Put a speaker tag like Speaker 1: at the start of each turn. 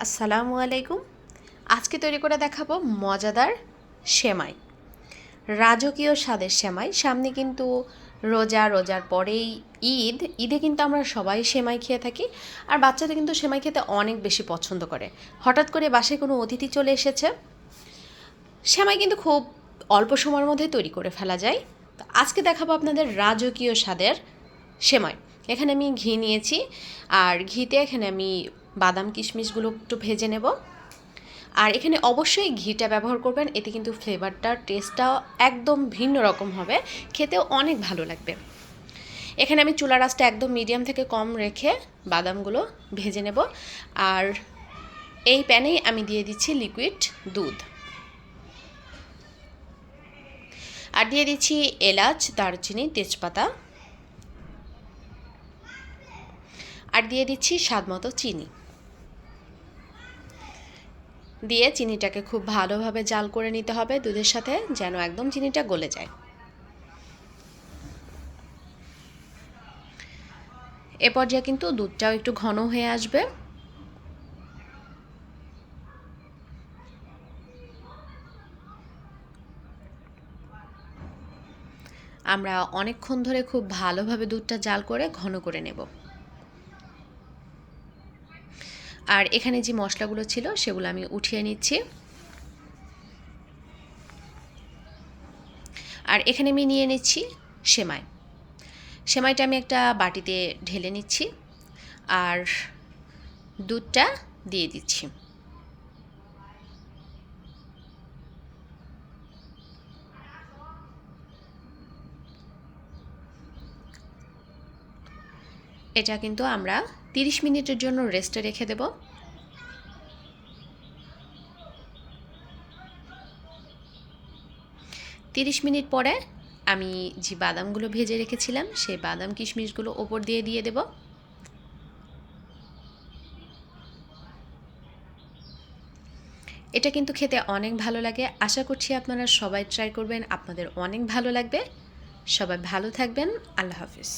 Speaker 1: আসসালামু আলাইকুম। আজকে তৈরি করে দেখাবো মজাদার সেমাই, রাজকীয় স্বাদের সেমাই। সামনে কিন্তু রোজার পরেই ঈদে কিন্তু আমরা সবাই সেমাই খেয়ে থাকি, আর বাচ্চারা কিন্তু সেমাই খেতে অনেক বেশি পছন্দ করে। হঠাৎ করে বাসায় কোনো অতিথি চলে এসেছে, সেমাই কিন্তু খুব অল্প সময়ের মধ্যে তৈরি করে ফেলা যায়। তো আজকে দেখাবো আপনাদের রাজকীয় স্বাদের সেমাই। এখানে আমি ঘি নিয়েছি, আর ঘিতে এখানে আমি বাদাম কিশমিশগুলো একটু ভেজে নেব। আর এখানে অবশ্যই ঘিটা ব্যবহার করবেন, এতে কিন্তু ফ্লেভারটা টেস্টটাও একদম ভিন্ন রকম হবে, খেতেও অনেক ভালো লাগবে। এখানে আমি চুলার আঁচটা একদম মিডিয়াম থেকে কম রেখে বাদামগুলো ভেজে নেব। আর এই প্যানেই আমি দিয়ে দিচ্ছি লিকুইড দুধ, আর দিয়ে দিচ্ছি এলাচ, দারচিনি, তেজপাতা, আর দিয়ে দিচ্ছি স্বাদমতো চিনি। দিয়ে চিনিটাকে খুব ভালোভাবে জাল করে নিতে হবে দুধের সাথে, যেন একদম চিনিটা গলে যায়। এ পর্যায়ে কিন্তু দুধটাও একটু ঘন হয়ে আসবে। আমরা অনেকক্ষণ ধরে খুব ভালোভাবে দুধটা জাল করে ঘন করে নেব। আর এখানে যে মশলাগুলো ছিল সেগুলো আমি উঠিয়ে নিচ্ছি। আর এখানে আমি নিয়ে নিচ্ছি সেমাইটা আমি একটা বাটিতে ঢেলে নিচ্ছি, আর দুধটা দিয়ে দিচ্ছি। এটা কিন্তু আমরা 30 মিনিটের জন্য রেস্টে রেখে দেব। 30 মিনিট পরে আমি যে বাদামগুলো ভেজে রেখেছিলাম সেই বাদাম কিশমিশগুলো ওপর দিয়ে দেব। এটা কিন্তু খেতে অনেক ভালো লাগে। আশা করছি আপনারা সবাই ট্রাই করবেন, আপনাদের অনেক ভালো লাগবে। সবাই ভালো থাকবেন। আল্লাহ হাফিজ।